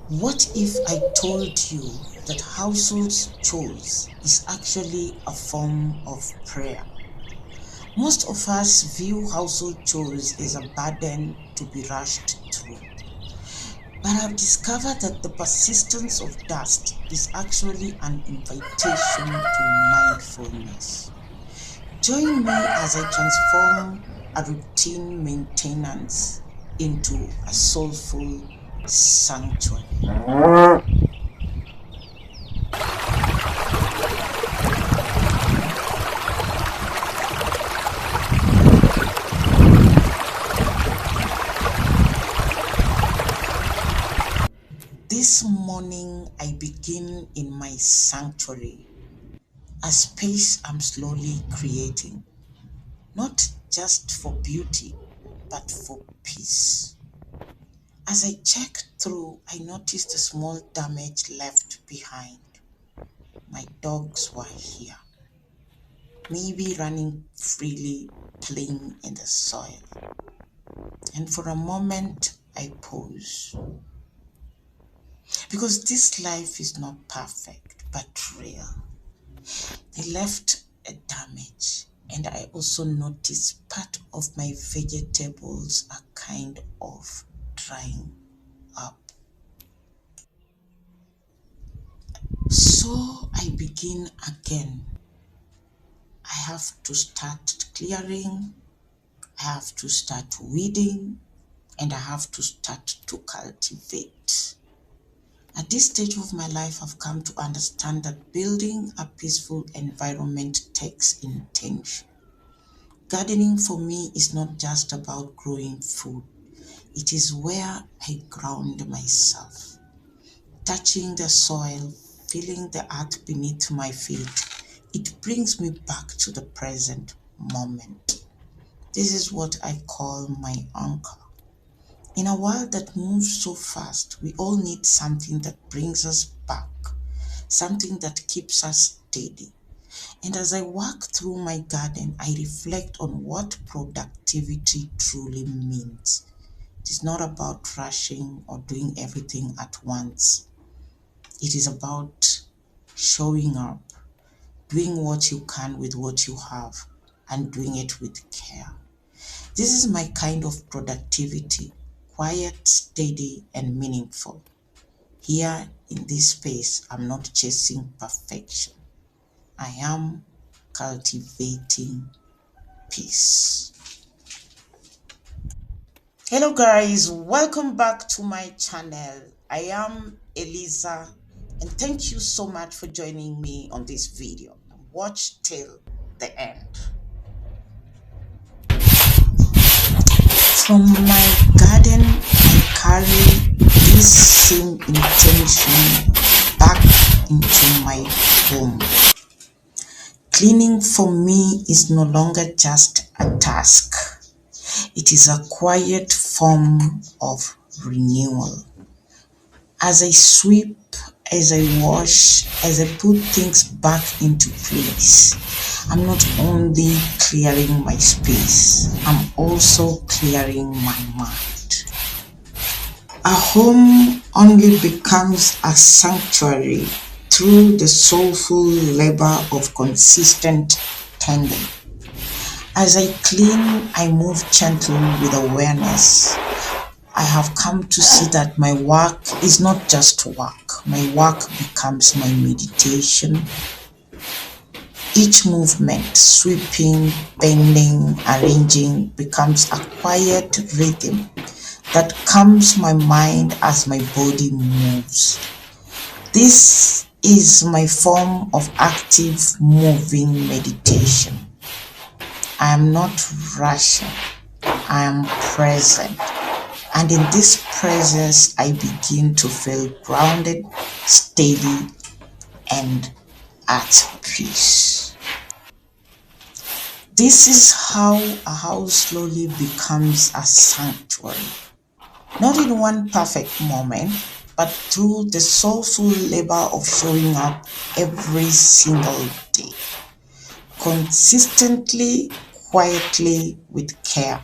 What if I told you that household chores is actually a form of prayer? Most of us view household chores as a burden to be rushed through. But I've discovered that the persistence of dust is actually an invitation to mindfulness. Join me as I transform a routine maintenance into a soulful sanctuary. This morning, I begin in my sanctuary, a space I'm slowly creating, not just for beauty, but for peace. As I check through, I noticed a small damage left behind. My dogs were here, maybe running freely, playing in the soil. And for a moment, I pause. Because this life is not perfect, but real. They left a damage, and I also noticed part of my vegetables are kind of drying up. So I begin again. I have to start clearing, I have to start weeding, and I have to start to cultivate. At this stage of my life, I've come to understand that building a peaceful environment takes intention. Gardening for me is not just about growing food, it is where I ground myself. Touching the soil, feeling the earth beneath my feet, it brings me back to the present moment. This is what I call my anchor. In a world that moves so fast, we all need something that brings us back, something that keeps us steady. And as I walk through my garden, I reflect on what productivity truly means. It is not about rushing or doing everything at once. It is about showing up, doing what you can with what you have, and doing it with care. This is my kind of productivity, quiet, steady, and meaningful. Here in this space, I'm not chasing perfection. I am cultivating peace. Hello guys, welcome back to my channel. I am Eliza and thank you so much for joining me on this video. Watch till the end. From my garden, I carry this same intention back into my home. Cleaning for me is no longer just a task. It is a quiet form of renewal. As I sweep, as I wash, as I put things back into place, I'm not only clearing my space, I'm also clearing my mind. A home only becomes a sanctuary through the soulful labor of consistent tending. As I clean, I move gently with awareness. I have come to see that my work is not just work. My work becomes my meditation. Each movement, sweeping, bending, arranging, becomes a quiet rhythm that calms my mind as my body moves. This is my form of active moving meditation. I am not rushing, I am present. And in this presence, I begin to feel grounded, steady, and at peace. This is how a house slowly becomes a sanctuary. Not in one perfect moment, but through the soulful labor of showing up every single day, consistently, quietly, with care.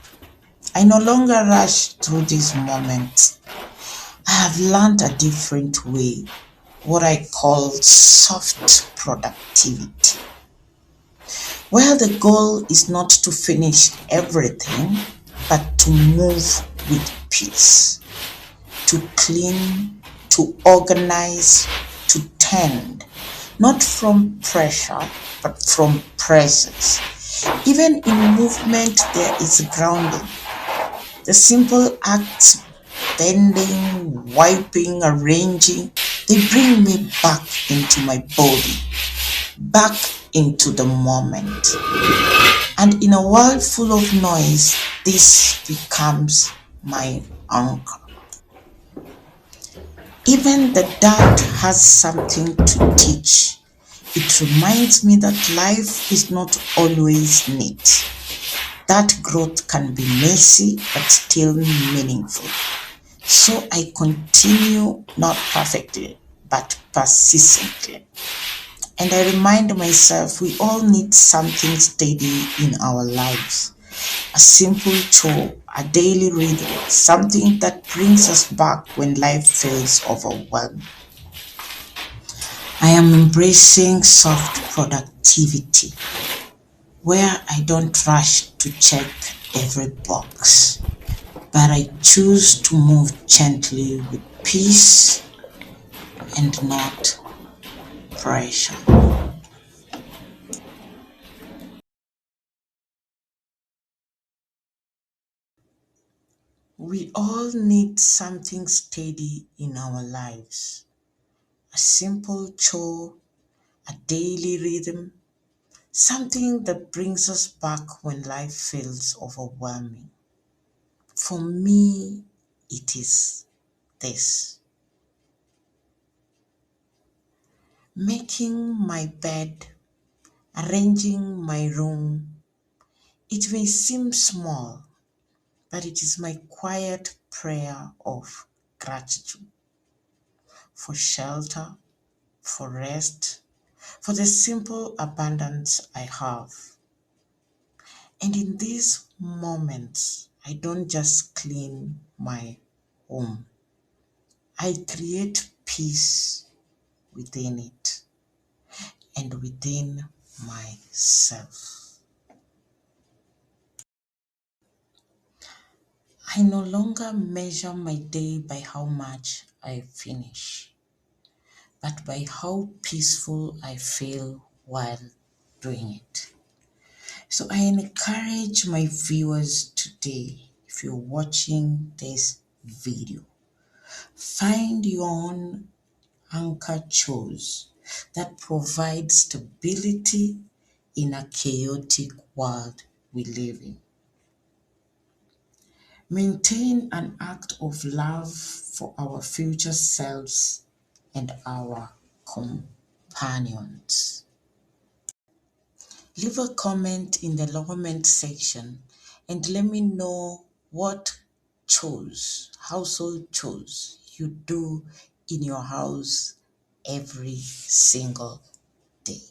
I no longer rush through these moments. I have learned a different way, what I call soft productivity, where the goal is not to finish everything, but to move with peace, to clean, to organize, to tend, not from pressure, but from presence. Even in movement, there is grounding. The simple acts, bending, wiping, arranging, they bring me back into my body, back into the moment. And in a world full of noise, this becomes my anchor. Even the dirt has something to teach. It reminds me that life is not always neat, that growth can be messy but still meaningful. So I continue, not perfectly, but persistently. And I remind myself we all need something steady in our lives. A simple chore, a daily rhythm, something that brings us back when life feels overwhelming. I am embracing soft productivity, where I don't rush to check every box, but I choose to move gently with peace and not pressure. We all need something steady in our lives. A simple chore, a daily rhythm, something that brings us back when life feels overwhelming. For me, it is this: making my bed, arranging my room. It may seem small, but it is my quiet prayer of gratitude for shelter, for rest, for the simple abundance I have. And in these moments, I don't just clean my home, I create peace within it and within myself. I no longer measure my day by how much I finish, but by how peaceful I feel while doing it. So I encourage my viewers today, if you're watching this video, find your own anchor chores that provide stability in a chaotic world we live in. Maintain an act of love for our future selves and our companions. Leave a comment in the comment section and let me know what household chores you do in your house every single day.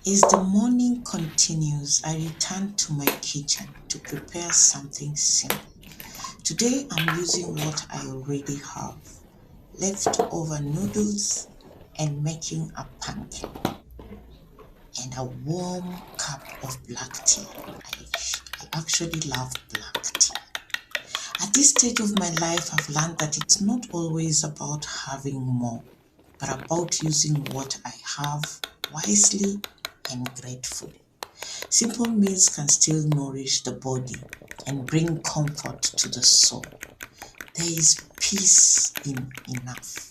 As the morning continues, I return to my kitchen to prepare something simple. Today I'm using what I already have, leftover noodles and making a pancake and a warm cup of black tea. I actually love black tea. At this stage of my life, I've learned that it's not always about having more, but about using what I have wisely and gratefully. Simple meals can still nourish the body and bring comfort to the soul. There is peace in enough.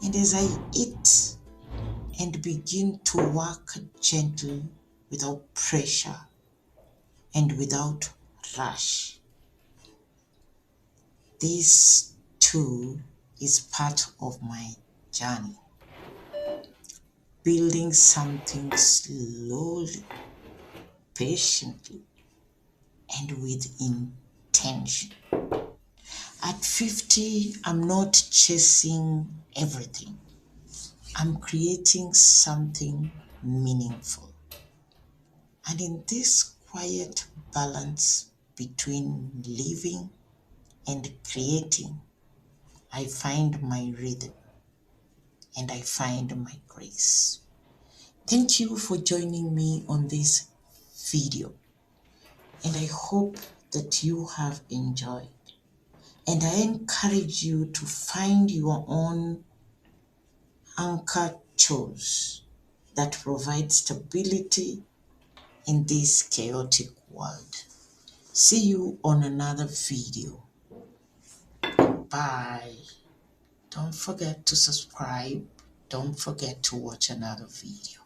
And as I eat and begin to work gently without pressure and without rush, this too is part of my journey, building something slowly, patiently, and with intention. At 50, I'm not chasing everything. I'm creating something meaningful. And in this quiet balance between living and creating, I find my rhythm and I find my grace. Thank you for joining me on this video, and I hope that you have enjoyed. And I encourage you to find your own anchor choice that provide stability in this chaotic world. See you on another video. Bye. Don't forget to subscribe. Don't forget to watch another video.